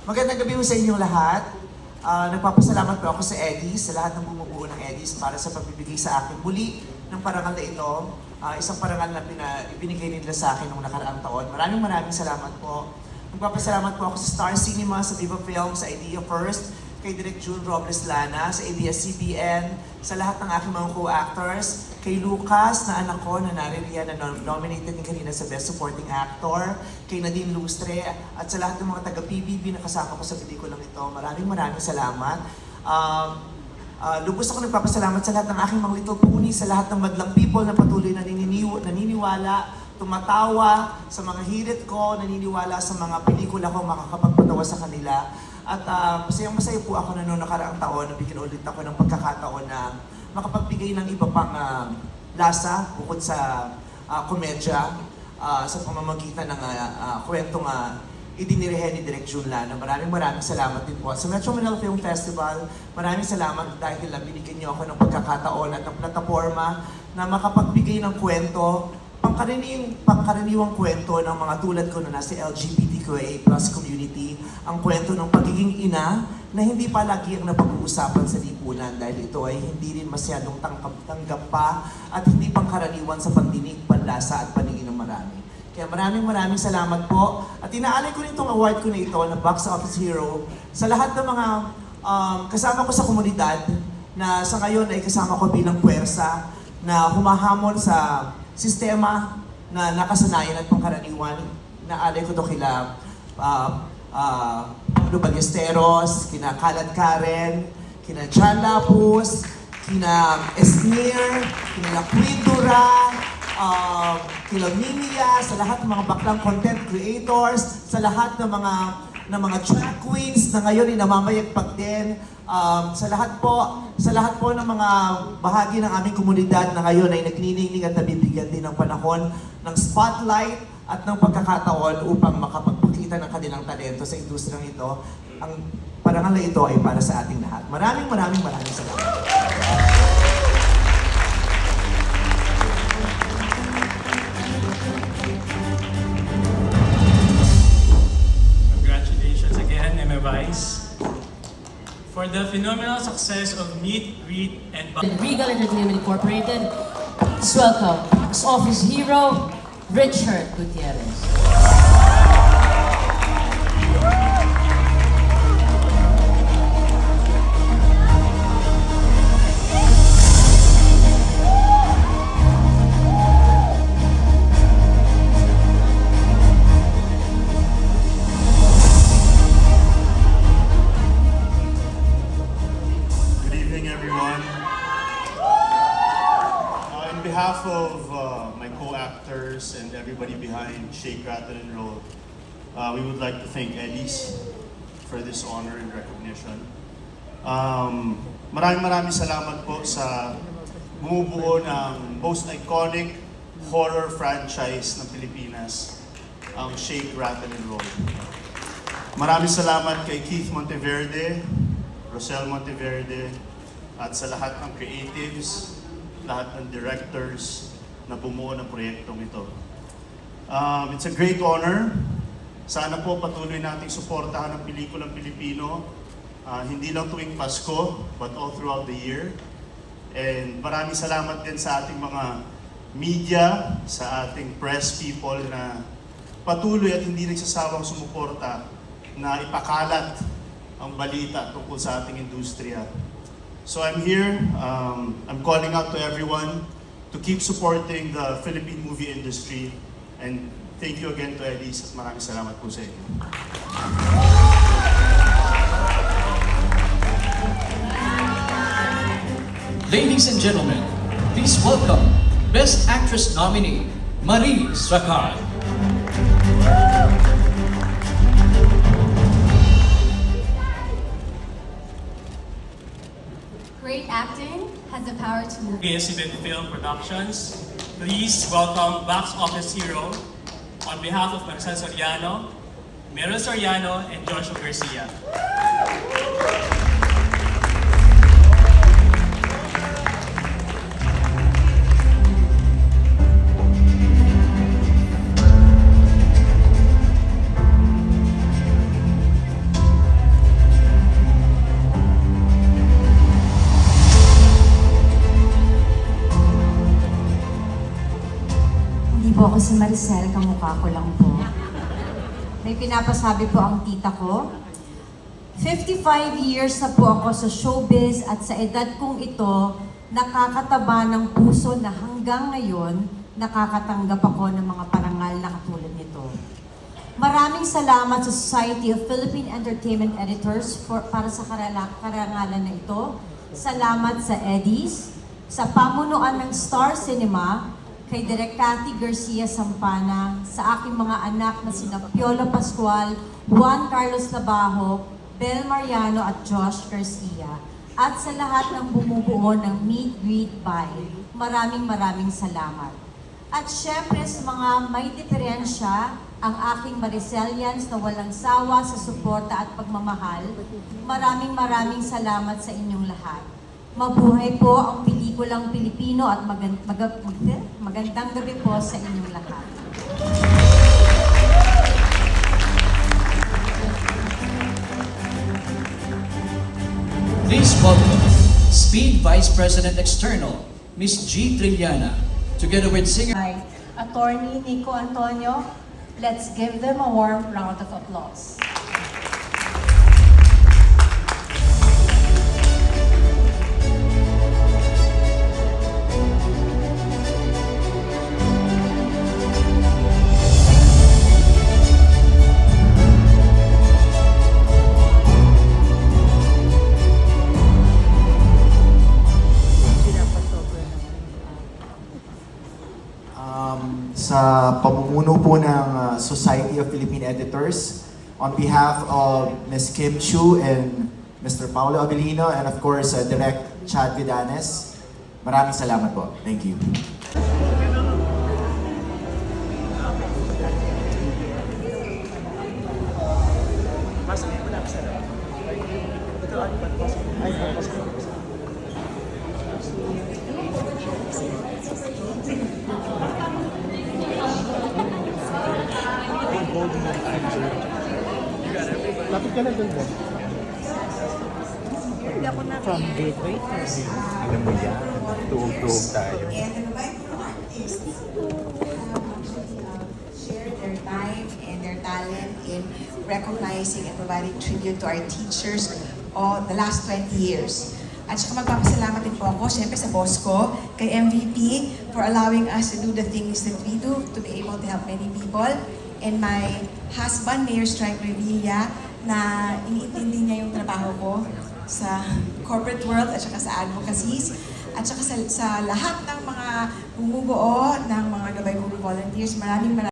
Magandang gabi po sa inyong lahat. Nagpapasalamat po ako sa Eddies, sa lahat ng bumubuo ng Eddies para sa pagbibigay sa akin muli ng parangal na ito. Isang parangal na ibinigay nila sa akin noong nakaraang taon. Maraming salamat po. Nagpapasalamat po ako sa Star Cinema, sa Viva Films, sa Idea First, kay Direk June Robles Lana, sa ABS-CBN, sa lahat ng aking mga co-actors, kay Lucas na anak ko na naririyan na nominated din kanina sa Best Supporting Actor, kay Nadine Lustre, at sa lahat ng mga taga-PBB na kasama ko sa pelikulang ito. Maraming salamat. Lubos ako nagpapasalamat sa lahat ng aking mga little pony, sa lahat ng madlang people na patuloy na naniniwala, tumatawa sa mga hirit ko, naniniwala sa mga pelikula ko, makakapagpatawa sa kanila. At masaya po ako na noong nakaraang taon, nabigyan ulit ako ng pagkakataon na makapagbigay ng iba pang lasa bukod sa komedya sa pamamagitan ng kwentong idinirihe ni Direk June Lana. Maraming salamat din po. Sa Metro Manila Film Festival, maraming salamat dahil binigyan niyo ako ng pagkakataon at ng plataforma na makapagbigay ng kwento, pangkaraniwang kwento ng mga tulad ko na nasa LGBTQIA+ community, ang kwento ng pagiging ina na hindi palagi ang napag-uusapan sa lipunan dahil ito ay hindi rin masyadong tanggap pa at hindi pangkaraniwan sa pandinig, panlasa at paningin ng marami. Kaya maraming salamat po. At inaalay ko rin itong award ko na ito na Box Office Hero sa lahat ng mga kasama ko sa komunidad na sa ngayon ay kasama ko bilang puwersa na humahamon sa sistema na nakasanayan at pangkaraniwan. Naalay ko ito kila Pablo Ballesteros, kina Kalad Karen, kina John Lapus, kina Esnir, kina Laquidura, kila Milia, sa lahat ng mga baklang content creators, sa lahat ng mga drag queens na ngayon ay namamayagpag din, sa lahat po ng mga bahagi ng aming komunidad na ngayon ay nagniningning at nabibigyan din ng panahon ng spotlight at ng pagkakataon upang makapagpakita ng kanilang talento sa industriyang ito. Ang parangal na ito ay para sa ating lahat. Maraming salamat. Congratulations again, Emma Vice, for the phenomenal success of Meet, Greet, and Regal Entertainment Incorporated. Let's welcome Box Office Hero, Richard Gutierrez. On behalf of my co-actors and everybody behind Shake, Rattle, and Roll, we would like to thank Eddies for this honor and recognition. Maraming salamat po sa bumubuo ng most iconic horror franchise ng Pilipinas, ang Shake, Rattle, and Roll. Maraming salamat kay Keith Monteverde, Rosel Monteverde, at sa lahat ng creatives, lahat ng directors na bumuo ng proyektong ito. It's a great honor. Sana po patuloy nating suportahan ang pelikulang Pilipino, hindi lang tuwing Pasko, but all throughout the year. And maraming salamat din sa ating mga media, sa ating press people na patuloy at hindi nagsasawang sumuporta na ipakalat ang balita tungkol sa ating industriya. So I'm here, I'm calling out to everyone to keep supporting the Philippine movie industry, and thank you again to Eddies at maraming salamat po sa inyo. Ladies and gentlemen, please welcome Best Actress nominee, Marie Strakan. Great acting has the power to move. ABS-CBN Film Productions. Please welcome Box Office Hero on behalf of Maricel Soriano, Meryl Soriano, and Joshua Garcia. po ako si Maricel, kamukha ko lang po. May pinapasabi po ang tita ko. 55 years na po ako sa showbiz at sa edad kong ito, nakakataba ng puso na hanggang ngayon, nakakatanggap ako ng mga parangal na katulad nito. Maraming salamat sa Society of Philippine Entertainment Editors para sa karangalan na ito. Salamat sa Eddies, sa pamunuan ng Star Cinema, kay Direk Cathy Garcia Sampana, sa aking mga anak na sina Piolo Pascual, Juan Carlos Labajo, Bel Mariano at Josh Garcia, at sa lahat ng bumubuo ng Meet, Greet, Buy. Maraming salamat. At syempre sa mga may diferensya, ang aking Maricelians na walang sawa sa suporta at pagmamahal, maraming salamat sa inyong lahat. Mabuhay po ang pelikulang Pilipino at magandang gabi po sa inyong lahat. Please welcome Speed Vice President External, Ms. G. Trilliana, together with singer By Attorney Nico Antonio, let's give them a warm round of applause. Sa pamumuno po ng Society of Philippine Editors, on behalf of Ms. Kim Chu and Mr. Paulo Abilino, and of course, Direct Chad Vidanes, maraming salamat po. Thank you. Alam mo yan, tuog-tuog tayo. And invite more artists to share their time and their talent in recognizing and providing tribute to our teachers all the last 20 years. At saka magpapasalamat din po ako, syempre sa boss ko, kay MVP, for allowing us to do the things that we do, to be able to help many people. And my husband, Mayor Strike Revilla, na iniintindi niya yung trabaho ko sa corporate world at saka sa advocacies at saka sa lahat ng mga bumubuo ng mga Gabay Guru volunteers. Maraming